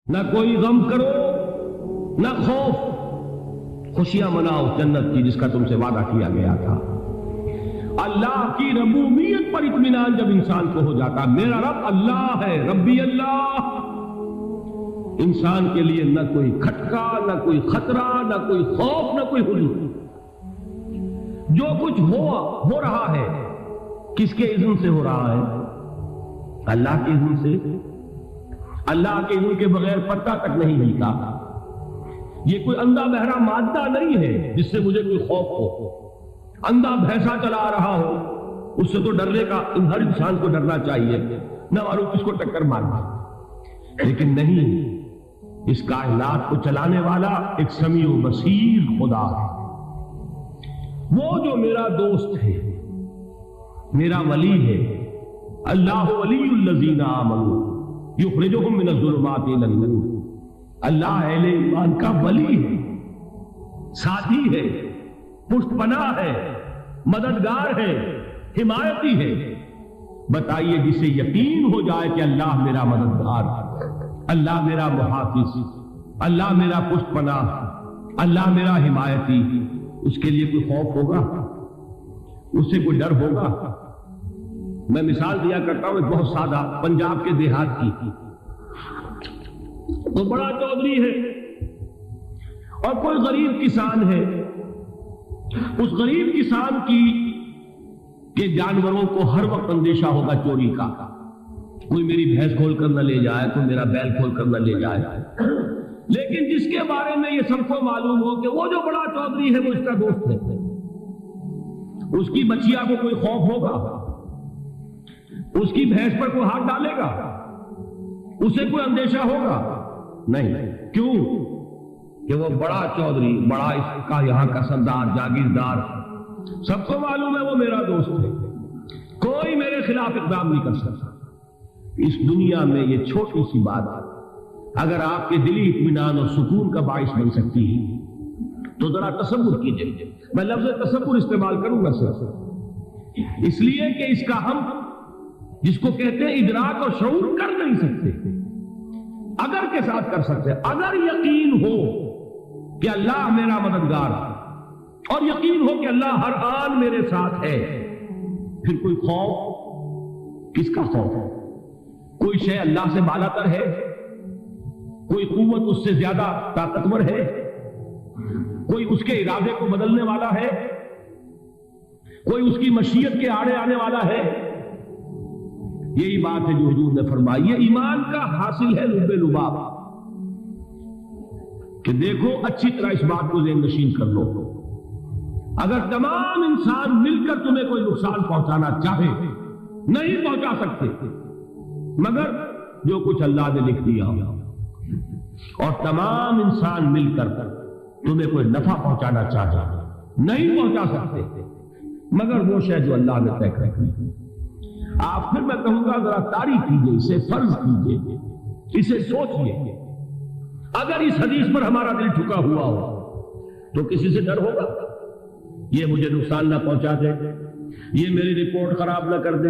نہ کوئی غم کرو نہ خوف، خوشیاں مناؤ جنت کی جس کا تم سے وعدہ کیا گیا تھا۔ اللہ کی ربوبیت پر اطمینان جب انسان کو ہو جاتا، میرا رب اللہ ہے، ربی اللہ، انسان کے لیے نہ کوئی کھٹکا، نہ کوئی خطرہ، نہ کوئی خوف، نہ کوئی حزن۔ جو کچھ ہو رہا ہے کس کے اذن سے ہو رہا ہے؟ اللہ کے اذن سے۔ اللہ کے اذن کے بغیر پتہ تک نہیں ہلتا۔ یہ کوئی اندھا بہرا مادہ نہیں ہے جس سے مجھے کوئی خوف ہو۔ اندھا بھینسا چلا رہا ہو اس سے تو ڈرنے کا ہر انسان کو ڈرنا چاہیے، نہ معلوم کس کو ٹکر مارنا، لیکن نہیں، اس کائنات کو چلانے والا ایک سمیع و بصیر خدا ہے۔ وہ جو میرا دوست ہے، میرا ولی ہے، اللہ ولی الذین آمنوا یخرجہم من الظلمات الی النور۔ اللہ اہل ایمان کا ولی ہے، ساتھی ہے، پشت پناہ ہے، مددگار ہے، حمایتی ہے۔ بتائیے جسے یقین ہو جائے کہ اللہ میرا مددگار، اللہ میرا محافظ، اللہ میرا پشت پناہ، اللہ میرا حمایتی، اس کے لیے کوئی خوف ہوگا؟ اس سے کوئی ڈر ہوگا؟ میں مثال دیا کرتا ہوں ایک بہت سادہ، پنجاب کے دیہات کی۔ تو بڑا چودھری ہے اور کوئی غریب کسان ہے۔ اس غریب کسان کے جانوروں کو ہر وقت اندیشہ ہوگا چوری کا، کوئی میری بھینس کھول کر نہ لے جائے، کوئی میرا بیل کھول کر نہ لے جائے۔ لیکن جس کے بارے میں یہ سب کو معلوم ہو کہ وہ جو بڑا چودھری ہے وہ اس کا دوست ہے، اس کی بچیا کو کوئی خوف ہوگا؟ اس کی بھینس پر کوئی ہاتھ ڈالے گا؟ اسے کوئی اندیشہ ہوگا؟ نہیں۔ کیوں؟ کہ وہ بڑا چودھری، بڑا اس کا یہاں کا سردار، جاگیردار، سب کو معلوم ہے وہ میرا دوست ہے، کوئی میرے خلاف اقدام نہیں کر سکتا۔ اس دنیا میں یہ چھوٹی سی بات اگر آپ کے دلی اطمینان اور سکون کا باعث بن سکتی ہے تو ذرا تصور کیجئے۔ میں لفظ تصور استعمال کروں گا صرف اس لیے کہ اس کا ہم جس کو کہتے ہیں ادراک اور شعور کر نہیں سکتے، اگر کے ساتھ کر سکتے۔ اگر یقین ہو کہ اللہ میرا مددگار اور یقین ہو کہ اللہ ہر آن میرے ساتھ ہے، پھر کوئی خوف کس کا خوف ہے؟ کوئی شے اللہ سے بالا تر ہے؟ کوئی قوت اس سے زیادہ طاقتور ہے؟ کوئی اس کے ارادے کو بدلنے والا ہے؟ کوئی اس کی مشیت کے آڑے آنے والا ہے؟ یہی بات ہے جو حضور نے فرمائی ہے، ایمان کا حاصل ہے لب لباب، کہ دیکھو اچھی طرح اس بات کو ذہن نشین کر لو۔ اگر تمام انسان مل کر تمہیں کوئی نقصان پہنچانا چاہے نہیں پہنچا سکتے، مگر جو کچھ اللہ نے لکھ دیا ہو، اور تمام انسان مل کر تمہیں کوئی نفع پہنچانا چاہے نہیں پہنچا سکتے، مگر وہ شے جو اللہ نے طے کر دی۔ آپ پھر میں کہوں گا ذرا تعریف کیجئے، اسے فرض کیجئے، اسے سوچئے۔ اگر اس حدیث پر ہمارا دل ٹھکا ہوا ہو تو کسی سے ڈر ہوگا؟ یہ مجھے نقصان نہ پہنچا دے، یہ میری رپورٹ خراب نہ کر دے،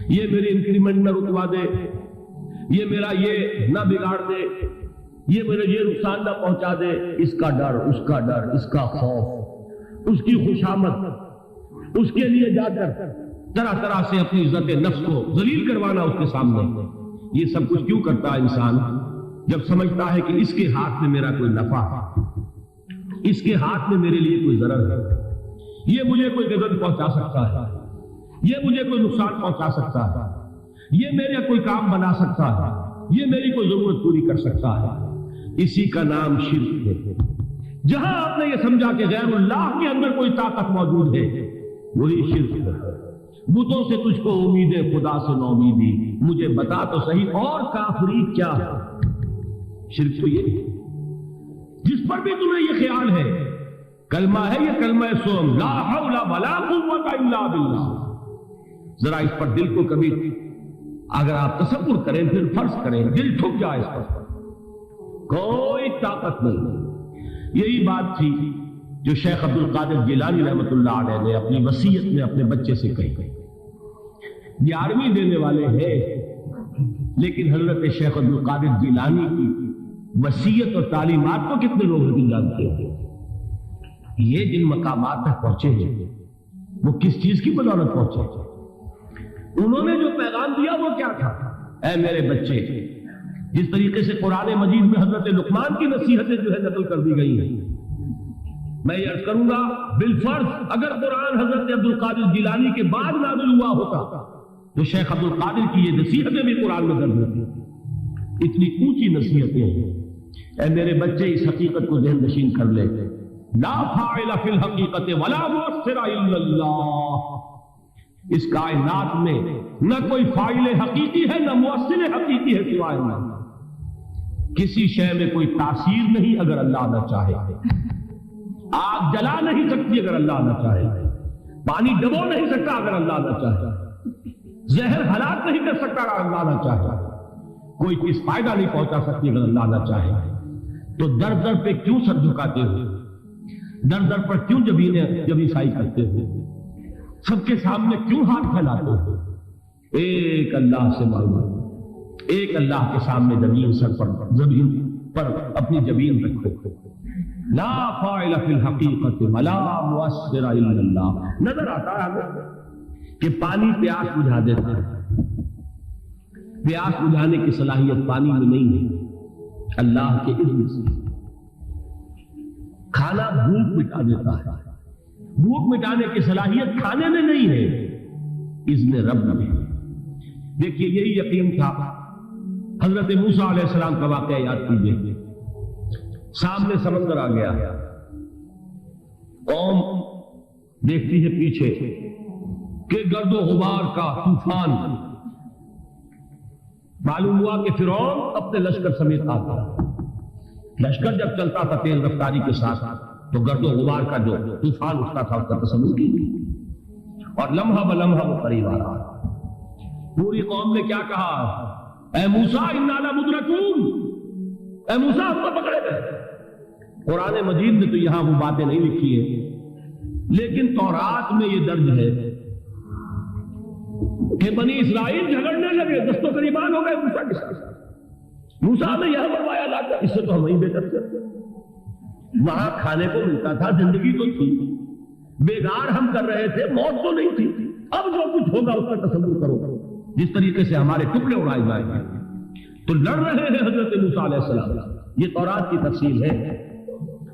یہ میری انکریمنٹ نہ رکوا دے، یہ میرا یہ نہ بگاڑ دے، یہ میرے یہ نقصان نہ پہنچا دے۔ اس کا ڈر، اس کا ڈر، اس کا خوف، اس کی خوشامد، اس کے لیے جا کر طرح طرح سے اپنی عزت نفس کو ذلیل کروانا اس کے سامنے، یہ سب کچھ کیوں کرتا ہے انسان؟ جب سمجھتا ہے کہ اس کے ہاتھ میں میرا کوئی نفع ہے، اس کے ہاتھ میں میرے لیے کوئی ضرر ہے، یہ مجھے کوئی غضب پہنچا سکتا ہے، یہ مجھے کوئی نقصان پہنچا سکتا ہے، یہ میرا کوئی کام بنا سکتا ہے، یہ میری کوئی ضرورت پوری کر سکتا ہے، اسی کا نام شرک ہے۔ جہاں آپ نے یہ سمجھا کہ غیر اللہ کے اندر کوئی طاقت موجود ہے، وہی شرک ہے۔ بتوں سے تجھ کو امید ہے، خدا سے نومیدی، مجھے بتا تو صحیح اور کافری کیا ہے؟ شرک تو یہ ہے جس پر بھی تمہیں یہ خیال ہے، کلمہ ہے یہ کلمہ سوم، لا حول ولا قوت الا باللہ۔ ذرا اس پر دل کو کبھی اگر آپ تصور کریں، پھر فرض کریں، دل ٹھک جائے اس پر، کوئی طاقت نہیں۔ یہی بات تھی جو شیخ عبد القادر جیلانی رحمۃ اللہ علیہ نے اپنی وصیت میں اپنے بچے سے کہی۔ 11ویں دینے والے ہیں لیکن حضرت شیخ عبد القادر جیلانی کی وصیت اور تعلیمات کو کتنے لوگ نہیں جانتے ہیں؟ یہ جن مقامات تک پہنچے ہیں وہ کس چیز کی بدولت پہنچے؟ انہوں نے جو پیغام دیا وہ کیا تھا؟ اے میرے بچے، جس طریقے سے قرآن مجید میں حضرت لقمان کی نصیحتیں جو ہے نقل کر دی گئی ہیں، میں یہ عرض کروں گا بالفرض اگر قرآن حضرت عبد القادر جیلانی کے بعد نازل ہوا ہوتا تو شیخ عبد القادر کی یہ نصیحتیں بھی قرآن میں درج ہوتی۔ اتنی اونچی نصیحتیں ہیں۔ اے میرے بچے، اس حقیقت کو ذہن نشین کر لے، لا فاعل فی الحقیقت ولا مؤثر الا اللہ۔ اس کائنات میں نہ کوئی فاعل حقیقی ہے نہ مؤثر حقیقی ہے سوائے اللہ۔ کسی شے میں کوئی تاثیر نہیں اگر اللہ نہ چاہے۔ آگ جلا نہیں سکتی اگر اللہ نہ چاہے، پانی ڈبو نہیں سکتا اگر اللہ نہ چاہے، زہر ہلاک نہیں کر سکتا اگر اللہ نہ چاہے، کوئی چیز فائدہ نہیں پہنچا سکتی اگر اللہ نہ چاہے۔ تو در در پہ کیوں سر جھکاتے ہو؟ در در پر کیوں جبیں سائی کرتے ہو؟ سب کے سامنے کیوں ہاتھ پھیلاتے ہو؟ ایک اللہ سے مانگو، ایک اللہ کے سامنے زمین پر اپنی جبین رکھو۔ لا فاعل فی الحقیقت ولا مؤثر الا اللہ۔ نظر آتا ہے ہمیں کہ پانی پیاس بجھا دیتا ہے، پیاس بجھانے کی صلاحیت پانی میں نہیں ہے، اللہ کے اذن سے۔ کھانا بھوک مٹا دیتا ہے، بھوک مٹانے کی صلاحیت کھانے میں نہیں ہے، اذن رب میں۔ دیکھیے یہی یقین تھا حضرت موسیٰ علیہ السلام کا واقعہ یاد کیجیے۔ سامنے سمندر آ گیا، قوم دیکھتی ہے پیچھے کہ گرد و غبار کا طوفان۔ معلوم ہوا کہ فرعون اپنے لشکر سمیت آتا۔ لشکر جب چلتا تھا تیز رفتاری کے ساتھ تو گرد و غبار کا جو طوفان اٹھتا تھا اس کا تصور کیجیے، اور لمحہ بلمحہ وہ قریب آ رہا۔ پوری قوم نے کیا کہا؟ اے موسیٰ انا لمدرکون، اے موسیٰ ہم کو پکڑے گئے۔ قرآن مجید نے تو یہاں وہ باتیں نہیں لکھی ہیں، لیکن تورات میں یہ درج ہے کہ بنی اسرائیل جھگڑنے لگے، دست و گریبان ہو گئے موسیٰ کے ساتھ۔ موسیٰ نے یہ فرمایا لا کر، اس سے تو ہم ہی بہتر تھے، وہاں کھانے کو ملتا تھا، زندگی تو تھی، بیگار ہم کر رہے تھے، موت تو نہیں تھی۔ اب جو کچھ ہوگا اس کا تصور کرو، جس طریقے سے ہمارے ٹکڑے اڑائے جائیں گے۔ تو لڑ رہے ہیں حضرت موسیٰ علیہ السلام، یہ تورات کی تفصیل ہے۔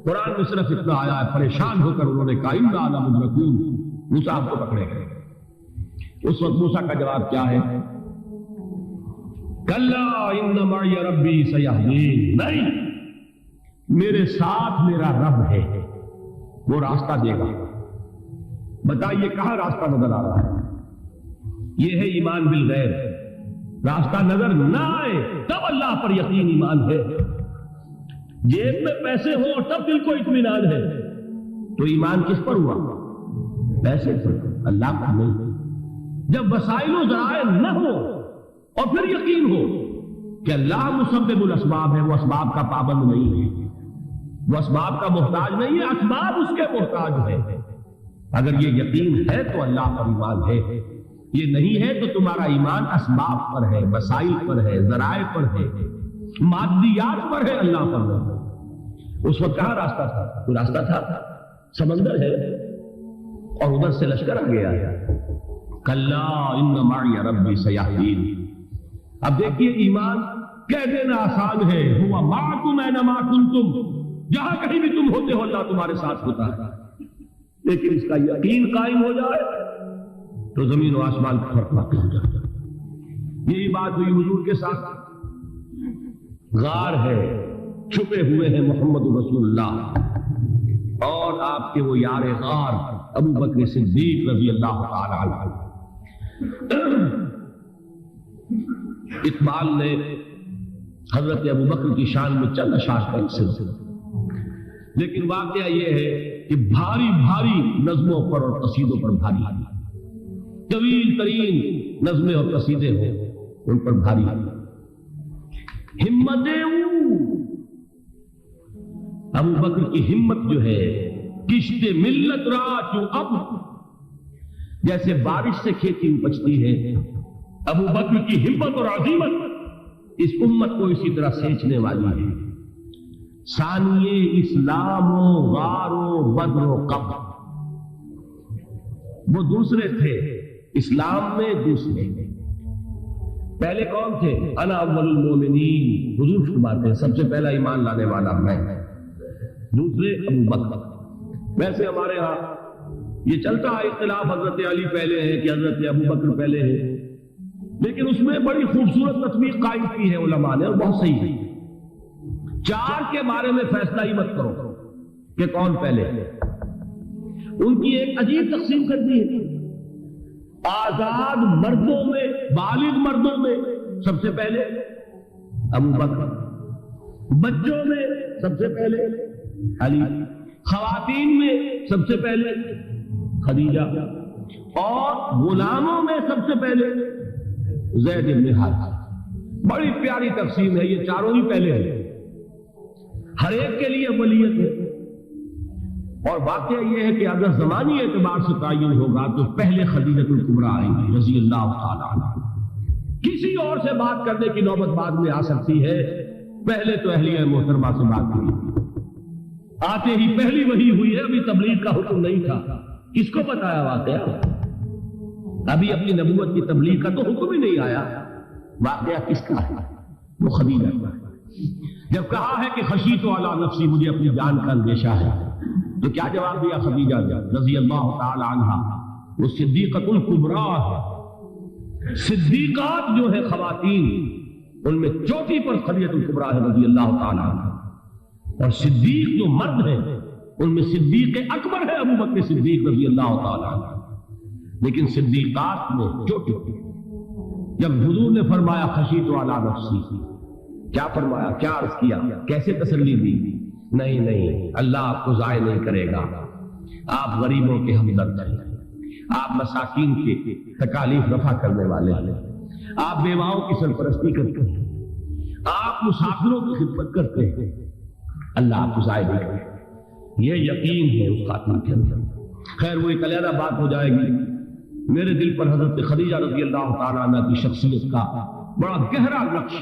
قرآن میں صرف اتنا آیا ہے، پریشان ہو کر انہوں نے کہا انا لمدرکون، موسیٰ آپ کو پکڑے گئے۔ اس وقت موسیٰ کا جواب کیا ہے؟ کلا ان معی ربی سیہدین، نہیں، میرے ساتھ میرا رب ہے، وہ راستہ دے گا۔ بتائیے کہاں راستہ نظر آ رہا ہے؟ یہ ہے ایمان بالغیب۔ راستہ نظر نہ آئے تب اللہ پر یقین ایمان ہے۔ جیب میں پیسے ہو تب دل کو اطمینان ہے، تو ایمان کس پر ہوا؟ پیسے پر، اللہ پر نہیں۔ جب وسائل و ذرائع نہ ہو اور پھر یقین ہو کہ اللہ مسبب الاسباب ہے، وہ اسباب کا پابند نہیں ہے، وہ اسباب کا محتاج نہیں ہے، اسباب اس کے محتاج ہے۔ اگر یہ یقین ہے تو اللہ پر ایمان ہے، یہ نہیں ہے تو تمہارا ایمان اسباب پر ہے، وسائل پر ہے، ذرائع پر ہے، مادیات پر ہے، اللہ پر ہے۔ اس وقت کہاں راستہ تھا؟ کوئی راستہ تھا؟ سمندر ہے اور ادھر سے لشکر آ گیا۔ کلا ان معی ربی سیہدین۔ اب دیکھیے ایمان کہہ دینا آسان ہے، ہوا معکم اینما کنتم، جہاں کہیں بھی تم ہوتے ہو اللہ تمہارے ساتھ ہوتا ہے، لیکن اس کا یقین قائم ہو جائے تو زمین و آسمان کا فرق واقع ہو جاتا ہے۔ یہی بات ہوئی حضور کے ساتھ۔ غار ہے، چھپے ہوئے ہیں محمد رسول اللہ اور آپ کے وہ یار غار ابو بکر صدیق رضی اللہ تعالی عنہ۔ اقبال نے حضرت ابو بکر کی شان میں چند اشعار کا سلسلہ، لیکن واقعہ یہ ہے کہ بھاری بھاری نظموں پر اور قصیدوں پر بھاری، طویل ترین نظمیں اور قصیدے ہوں ان پر بھاری۔ ہمتیں ابو بکر کی ہمت جو ہے، کشت ملت را کیوں اب، جیسے بارش سے کھیتی اپجتی ہے، ابو بکر کی ہمت اور عزیمت اس امت کو اسی طرح سینچنے والی ہے. ثانیے اسلام و غار و بدر و قبر، وہ دوسرے تھے اسلام میں، دوسرے پہلے کون تھے؟ انا اول المومنین، حضور فرماتے ہیں سب سے پہلا ایمان لانے والا میں. دوسرے ابو بکر. ویسے ہمارے ہاں یہ چلتا ہے اختلاف، حضرت علی پہلے ہیں کہ حضرت ابو بکر پہلے ہیں، لیکن اس میں بڑی خوبصورت تطبیق قائم کی ہے علماء نے، اور بہت صحیح ہے. چار کے بارے میں فیصلہ ہی مت کرو کہ کون پہلے ہے. ان کی ایک عجیب تقسیم کر دی ہے. آزاد مردوں میں، بالغ مردوں میں سب سے پہلے ابو بکر، بچوں میں سب سے پہلے علی، خواتین میں سب سے پہلے خدیجہ، اور غلاموں میں سب سے پہلے زید بن حارثہ. بڑی پیاری تقسیم ہے، یہ چاروں ہی پہلے ہیں، ہر ایک کے لیے ولیت ہے. اور واقعہ یہ ہے کہ اگر زمانی اعتبار سے تعین ہوگا تو پہلے خدیجہ الکبریٰ آئیں گی رضی اللہ تعالی عنہ. کسی اور سے بات کرنے کی نوبت بعد میں آ سکتی ہے، پہلے تو اہلیہ محترمہ سے بات ہوئی. آتے ہی پہلی وحی ہوئی ہے، ابھی تبلیغ کا حکم نہیں تھا. کس کو بتایا واقعہ؟ ابھی اپنی نبوت کی تبلیغ کا تو حکم ہی نہیں آیا. واقعہ کس کا ہے؟ وہ خدیجہ کا. جب کہا ہے کہ خشیت علی نفسی، مجھے اپنی جان کا اندیشہ ہے، تو کیا جواب دیا خدیجہ رضی اللہ تعالی عنہا؟ وہ صدیقۃ الکبریٰ ہے. صدیقات جو ہے خواتین، ان میں چوٹی پر خدیجہ الکبریٰ ہے رضی اللہ تعالی عنہا. اور صدیق جو مرد ہیں ان میں صدیق اکبر ہے ابو بکر صدیق رضی اللہ تعالی عنہ. لیکن صدیقات میں چوٹی. جب حضور نے فرمایا خشیت علی نفسی، کیا فرمایا؟ کیا عرض کیا؟ کیسے تسلی دی؟ نہیں، اللہ آپ کو ضائع نہیں کرے گا. آپ غریبوں کے ہمدرد ہیں، آپ مساکین کے تکالیف رفع کرنے والے ہیں، آپ بیواؤں کی سرپرستی کرتے ہیں، آپ مسافروں کی خدمت کرتے ہیں. اللہ آپ کو ضائع نہیں کرے گا، یہ یقین ہے اس خاتون کے اندر. خیر وہ ایک علیحدہ بات ہو جائے گی. میرے دل پر حضرت خدیجہ رضی اللہ تعالیٰ عنہ کی شخصیت کا بڑا گہرا نقش،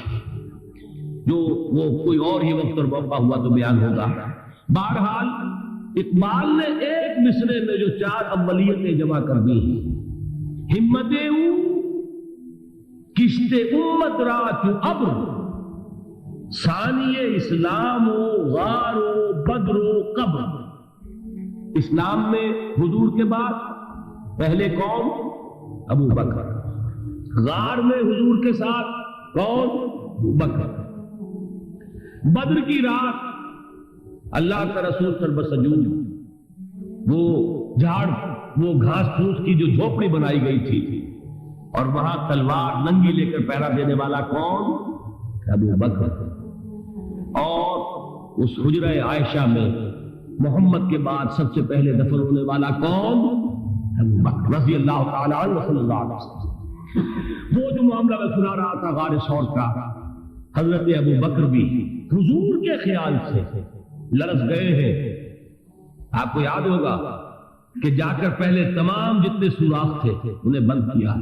جو وہ کوئی اور ہی وقت اور موقع ہوا تو بیان ہوگا. بہرحال اقبال نے ایک مصرے میں جو چار اولیتیں جمع کر دی ہیں، ہمتیں کشت امت را چو ابر، ثانی اسلام و غار و بدر و قبر. اسلام میں حضور کے بعد پہلے کون؟ ابو بکر. غار میں حضور کے ساتھ کون؟ ابو بکر. بدر کی رات اللہ کا رسول سر بسجود، وہ جھاڑ، وہ گھاس پھوس کی جو جھوپڑی بنائی گئی تھی، اور وہاں تلوار ننگی لے کر پہرا دینے والا کون؟ ابو بکر. اور اس حجرہ عائشہ میں محمد کے بعد سب سے پہلے دفن ہونے والا کون؟ ابو بکر رضی اللہ تعالی عنہ صلی اللہ علیہ وسلم. وہ جو معاملہ میں سنا رہا تھا غار ثور کا، حضرت ابو بکر بھی حضور کے خیال سے لرز گئے ہیں. آپ کو یاد ہوگا کہ جا کر پہلے تمام جتنے سوراخ تھے انہیں بند کیا.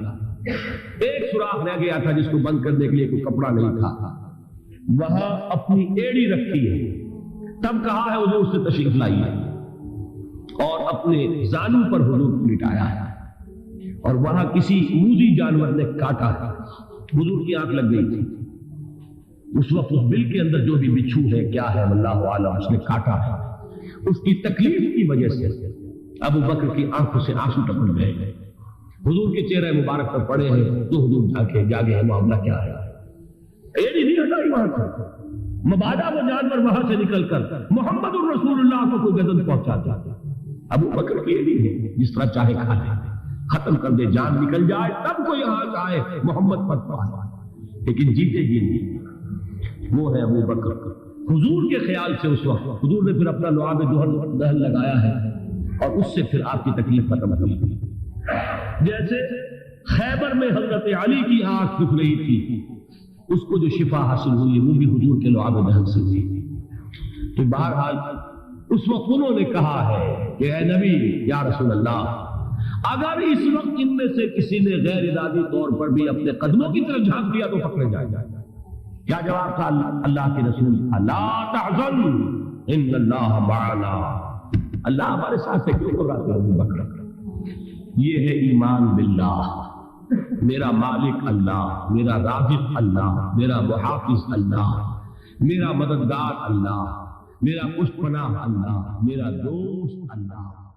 ایک سوراخ رہ گیا تھا جس کو بند کرنے کے لیے کوئی کپڑا نہیں تھا. وہاں اپنی ایڑی رکھی ہے. تب کہا ہے حضور سے تشریف لائیے، اور اپنے زانو پر حضور کو لٹایا ہے، اور وہاں کسی موذی جانور نے کاٹا ہے. حضور کی آنکھ لگ گئی تھی. اس وقت اس بل کے اندر جو بھی بچھو ہے، کیا ہے اللہ عالم، اس نے کاٹا ہے. اس کی تکلیف کی وجہ سے ابو بکر کی آنکھوں سے آنسو ٹپک گئے. حضور کے چہرے مبارک پر پڑے ہیں تو حضور جاگے ہیں، معاملہ کیا ہے؟ ایڑی نہیں ہٹائی وہاں سے. مبادا وہ جانور وہاں سے نکل کر محمد الرسول اللہ کو کوئی گزن پہنچا دیا. ابو بکر کی ایڑی ہے، جس طرح چاہے کھا لے، ختم کر دے، جان نکل جائے تب کوئی یہاں آئے محمد پر پائے، لیکن جیتے جی نہیں. وہ ہے ابو بکر. حضور کے خیال سے اس وقت حضور نے پھر اپنا لعاب دہن لگایا ہے، اور اس سے پھر آپ کی تکلیف ختم ہوئی. جیسے خیبر میں حضرت علی کی آنکھ دکھ رہی تھی، اس کو جو شفا حاصل ہوئی وہ بھی حضور کے لعاب دہن سے ہوئی. تو بہرحال اس وقت انہوں نے کہا ہے کہ اے نبی یا رسول اللہ، اگر اس وقت ان میں سے کسی نے غیر ارادی طور پر بھی اپنے قدموں کی طرف جھانک دیا تو پکڑے جائے. کیا جواب تھا اللہ کے رسول؟ لا تحزن ان اللہ معنا، اللہ ہمارے ساتھ ہے، کیوں گھبراتے ہو بکر؟ یہ ہے ایمان باللہ، میرا مالک اللہ، میرا رازق اللہ، میرا محافظ اللہ، میرا مددگار اللہ، میرا پشت پناہ اللہ، میرا دوست اللہ۔